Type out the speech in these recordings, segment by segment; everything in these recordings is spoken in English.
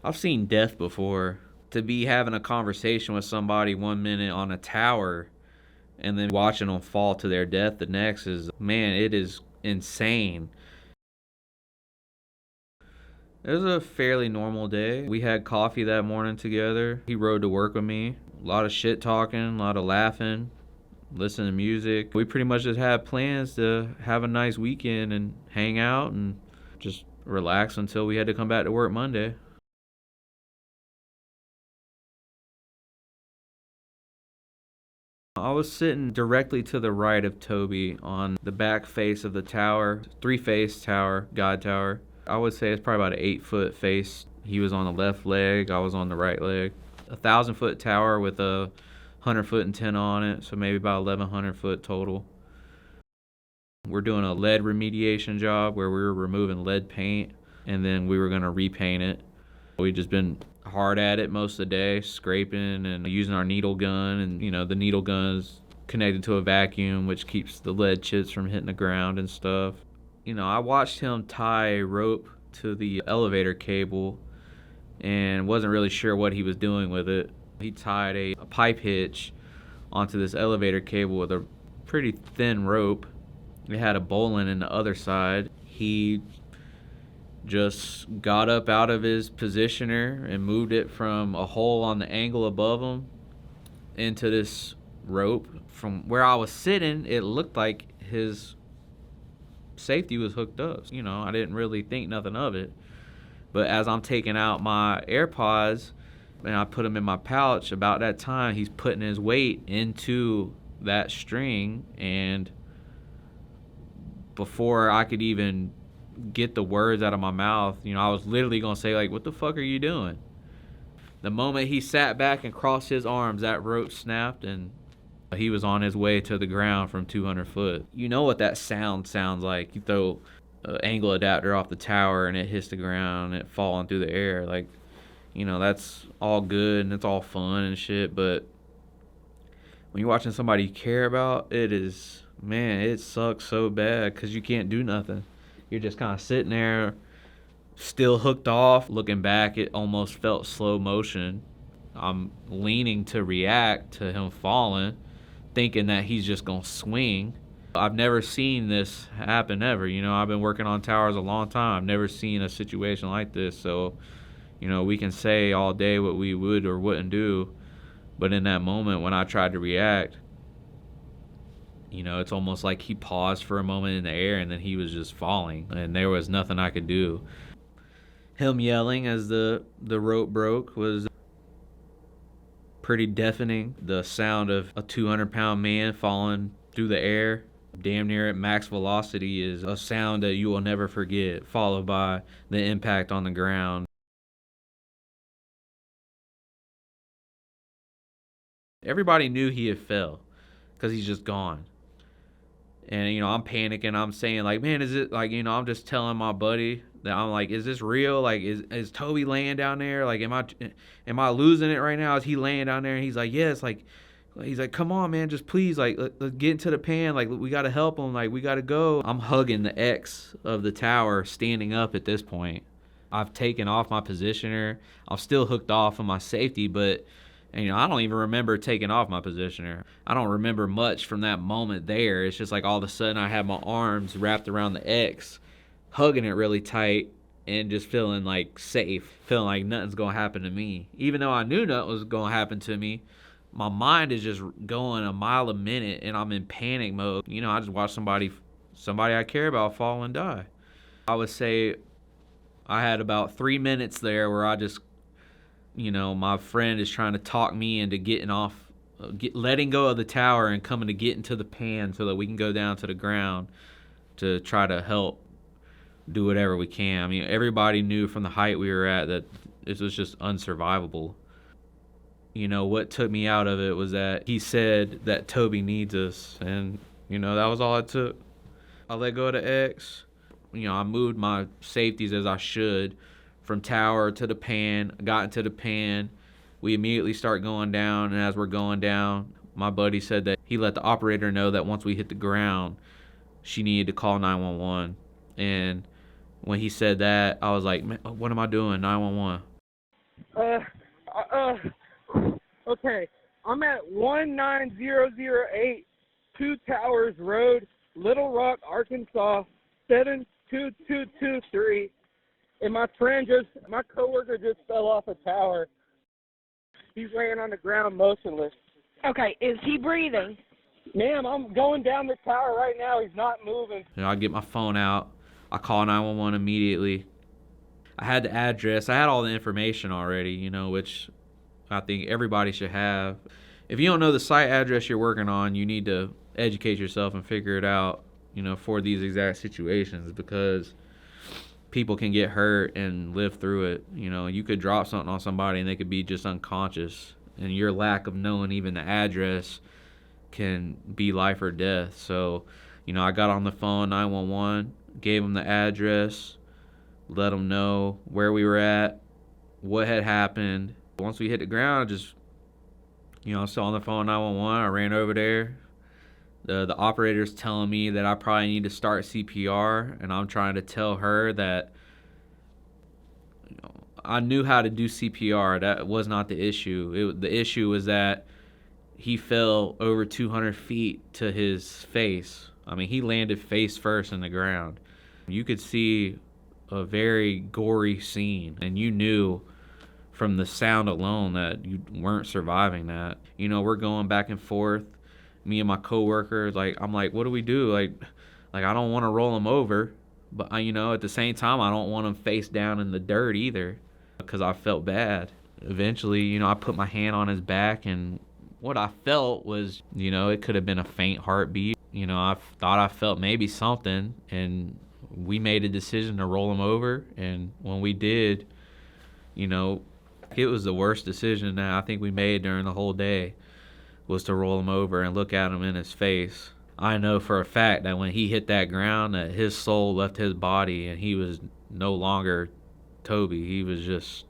I've seen death before. To be having a conversation with somebody 1 minute on a tower and then watching them fall to their death the next is, man, it is insane. It was a fairly normal day. We had coffee that morning together. He rode to work with me. A lot of shit talking, a lot of laughing, listening to music. We pretty much just had plans to have a nice weekend and hang out and just relax until we had to come back to work Monday. I was sitting directly to the right of Toby on the back face of the tower, three-face tower, God Tower. I would say it's probably about an 8-foot face. He was on the left leg, I was on the right leg. 1,000-foot tower with a 100-foot antenna on it, so maybe about 1,100 foot total. We're doing a lead remediation job where we were removing lead paint and then we were going to repaint it. We've just been hard at it most of the day, scraping and using our needle gun. And, the needle gun is connected to a vacuum, which keeps the lead chips from hitting the ground and stuff. I watched him tie a rope to the elevator cable and wasn't really sure what he was doing with it. He tied a pipe hitch onto this elevator cable with a pretty thin rope. It had a bowline in the other side. He just got up out of his positioner and moved it from a hole on the angle above him into this rope. From where I was sitting, it looked like his safety was hooked up. I didn't really think nothing of it. But as I'm taking out my AirPods and I put them in my pouch, about that time he's putting his weight into that string, and before I could even get the words out of my mouth, I was literally going to say, like, what the fuck are you doing? The moment he sat back and crossed his arms, that rope snapped and he was on his way to the ground from 200 foot. You know what that sounds like. You throw an angle adapter off the tower and it hits the ground and it falling through the air. Like, that's all good and it's all fun and shit, but when you're watching somebody you care about, it sucks so bad because you can't do nothing. You're just kind of sitting there, still hooked off. Looking back, it almost felt slow motion. I'm leaning to react to him falling, thinking that he's just going to swing. I've never seen this happen ever. I've been working on towers a long time. I've never seen a situation like this. So, we can say all day what we would or wouldn't do. But in that moment when I tried to react, it's almost like he paused for a moment in the air and then he was just falling and there was nothing I could do. Him yelling as the rope broke was pretty deafening. The sound of a 200-pound man falling through the air, damn near at max velocity, is a sound that you will never forget, followed by the impact on the ground. Everybody knew he had fell because he's just gone. And, I'm panicking. I'm saying, like, man, is it, like, I'm just telling my buddy that I'm like, is this real? Like, is Toby laying down there? Like, am I losing it right now? Is he laying down there? And he's like, yes. Like, he's like, come on, man, just please, like, let's get into the pan. Like, we got to help him. Like, we got to go. I'm hugging the X of the tower, standing up at this point. I've taken off my positioner. I'm still hooked off of my safety, but and, I don't even remember taking off my positioner. I don't remember much from that moment there. It's just like all of a sudden I had my arms wrapped around the X, hugging it really tight, and just feeling like safe, feeling like nothing's going to happen to me. Even though I knew nothing was going to happen to me, my mind is just going a mile a minute, and I'm in panic mode. I just watched somebody I care about fall and die. I would say I had about 3 minutes there where I just my friend is trying to talk me into letting go of the tower and coming to get into the pan so that we can go down to the ground to try to help do whatever we can. I mean, everybody knew from the height we were at that this was just unsurvivable. What took me out of it was that he said that Toby needs us, and, that was all it took. I let go of the X. I moved my safeties as I should, from tower to the pan, got into the pan. We immediately start going down, and as we're going down, my buddy said that he let the operator know that once we hit the ground, she needed to call 911. And when he said that, I was like, man, what am I doing? 911. Okay. I'm at 19008 Two Towers Road, Little Rock, Arkansas, 72223. And my coworker just fell off a tower. He's laying on the ground motionless. Okay, is he breathing? Ma'am, I'm going down the tower right now. He's not moving. I get my phone out. I call 911 immediately. I had the address. I had all the information already, which I think everybody should have. If you don't know the site address you're working on, you need to educate yourself and figure it out, for these exact situations, because people can get hurt and live through it. You could drop something on somebody and they could be just unconscious, and your lack of knowing even the address can be life or death. So, I got on the phone, 911, gave them the address, let them know where we were at, what had happened. Once we hit the ground, just, still on the phone, 911, I ran over there. The operator's telling me that I probably need to start CPR, and I'm trying to tell her that I knew how to do CPR. That was not the issue. The issue was that he fell over 200 feet to his face. I mean, he landed face first in the ground. You could see a very gory scene, and you knew from the sound alone that you weren't surviving that. We're going back and forth, me and my coworker. I'm like, what do we do? Like I don't want to roll him over, but at the same time, I don't want him face down in the dirt either, because I felt bad. Eventually, I put my hand on his back, and what I felt was, it could have been a faint heartbeat. I thought I felt maybe something, and we made a decision to roll him over. And when we did, it was the worst decision that I think we made during the whole day, was to roll him over and look at him in his face. I know for a fact that when he hit that ground, that his soul left his body, and he was no longer Toby. He was just,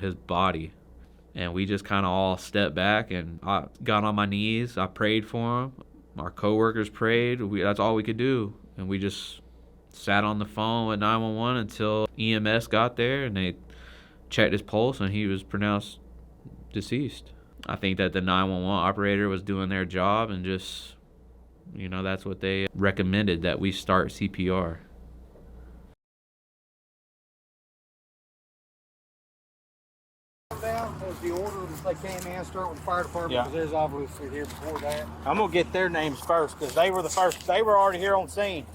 his body. And we just kind of all stepped back, and I got on my knees. I prayed for him. Our coworkers prayed. That's all we could do. And we just sat on the phone with 911 until EMS got there, and they checked his pulse, and he was pronounced deceased. I think that the 911 operator was doing their job, and just, that's what they recommended, that we start CPR. Was the order that they came in, start with the fire department, because there's obviously here before that. I'm gonna get their names first, because they were the first. They were already here on scene.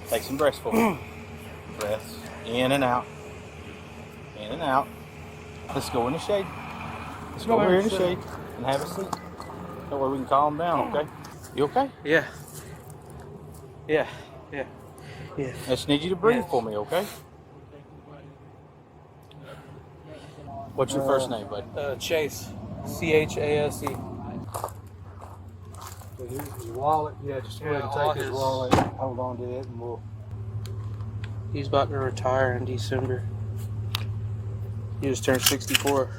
Take some breaths for me. Breaths in and out. In and out. Let's go in the shade. Let's go over here in the shade and have a seat. That way we can calm down, okay? You okay? Yeah. Yeah. I just need you to breathe for me, okay? What's your first name, bud? Chase. Chase. His wallet, just go ahead and take his wallet. Hold on to it, and we'll. He's about to retire in December. He just turned 64.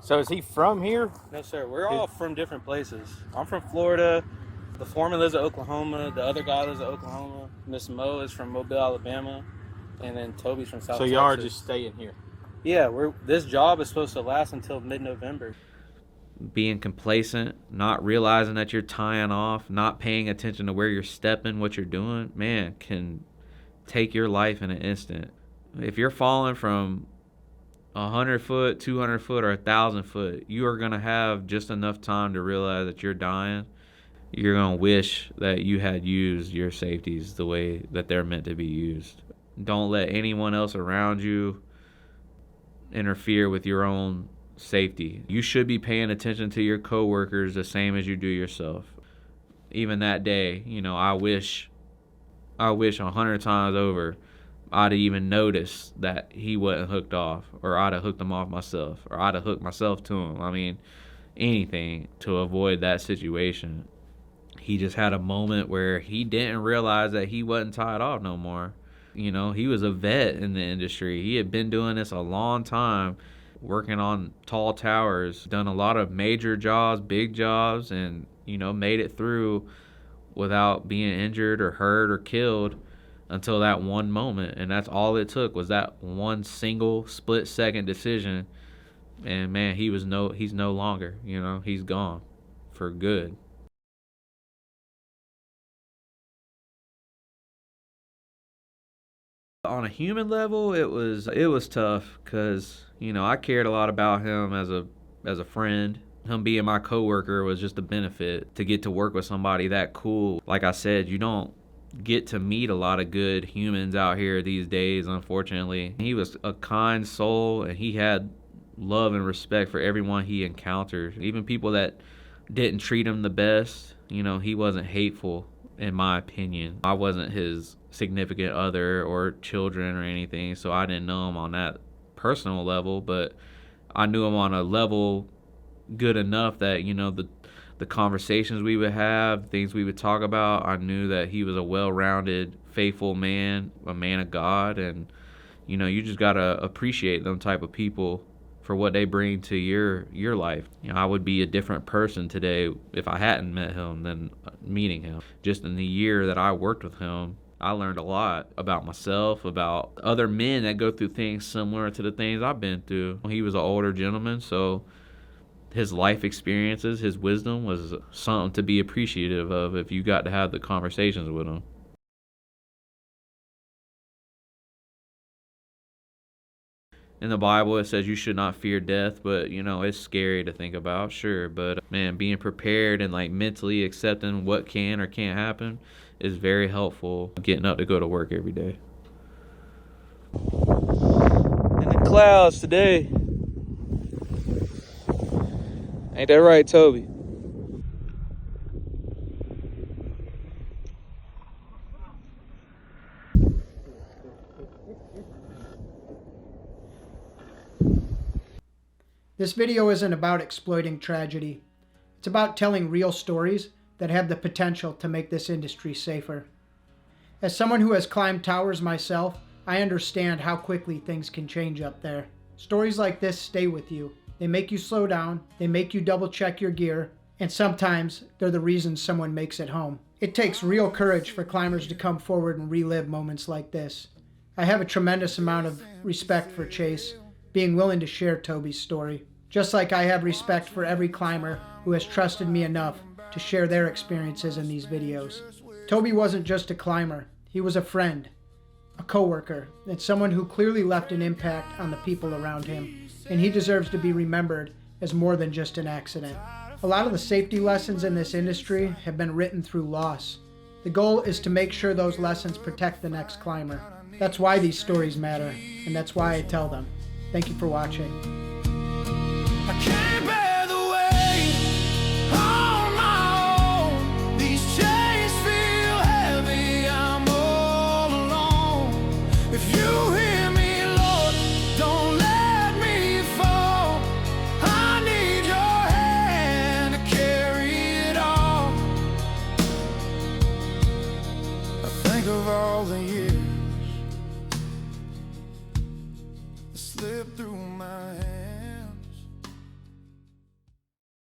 So is he from here? No, sir. We're all from different places. I'm from Florida. The foreman lives in Oklahoma. The other guy lives in Oklahoma. Miss Mo is from Mobile, Alabama. And then Toby's from South Texas. So y'all are just staying here? Yeah, this job is supposed to last until mid-November. Being complacent, not realizing that you're tying off, not paying attention to where you're stepping, what you're doing, man, can take your life in an instant. If you're falling from 100 foot, 200 foot, or 1,000 foot, you are going to have just enough time to realize that you're dying. You're going to wish that you had used your safeties the way that they're meant to be used. Don't let anyone else around you interfere with your own safety. You should be paying attention to your coworkers the same as you do yourself. Even that day, I wish 100 times over I'd have even noticed that he wasn't hooked off, or I'd have hooked him off myself, or I'd have hooked myself to him. I mean, anything to avoid that situation. He just had a moment where he didn't realize that he wasn't tied off no more. He was a vet in the industry. He had been doing this a long time, working on tall towers, done a lot of major jobs, big jobs, and, made it through without being injured or hurt or killed. until that one moment, and that's all it took was that one single split-second decision. And man, he's no longer, he's gone for good. On a human level, it was tough because I cared a lot about him as a friend. Him being my coworker was just a benefit to get to work with somebody that cool. Like I said, you don't get to meet a lot of good humans out here these days, unfortunately. He was a kind soul, and he had love and respect for everyone he encountered, even people that didn't treat him the best. He wasn't hateful, in my opinion. I wasn't his significant other or children or anything, so I didn't know him on that personal level, but I knew him on a level good enough that the conversations we would have, things we would talk about, I knew that he was a well-rounded, faithful man, a man of God. And you just gotta appreciate them type of people for what they bring to your life. I would be a different person today if I hadn't met him than meeting him. Just in the year that I worked with him, I learned a lot about myself, about other men that go through things similar to the things I've been through. He was an older gentleman, so his life experiences, his wisdom was something to be appreciative of if you got to have the conversations with him. In the Bible, it says you should not fear death, but it's scary to think about, sure. But man, being prepared and mentally accepting what can or can't happen is very helpful. Getting up to go to work every day. In the clouds today. Ain't that right, Toby? This video isn't about exploiting tragedy. It's about telling real stories that have the potential to make this industry safer. As someone who has climbed towers myself, I understand how quickly things can change up there. Stories like this stay with you. They make you slow down, they make you double check your gear, and sometimes they're the reason someone makes it home. It takes real courage for climbers to come forward and relive moments like this. I have a tremendous amount of respect for Chase, being willing to share Toby's story. Just like I have respect for every climber who has trusted me enough to share their experiences in these videos. Toby wasn't just a climber, he was a friend, a coworker, and someone who clearly left an impact on the people around him, and he deserves to be remembered as more than just an accident. A lot of the safety lessons in this industry have been written through loss. The goal is to make sure those lessons protect the next climber. That's why these stories matter, and that's why I tell them. Thank you for watching. I can't bear the weight on my own. These chains feel heavy, I'm all alone. If you hear me, Lord, don't let me fall. I need your hand to carry it all. I think of all the years that slipped through my hands.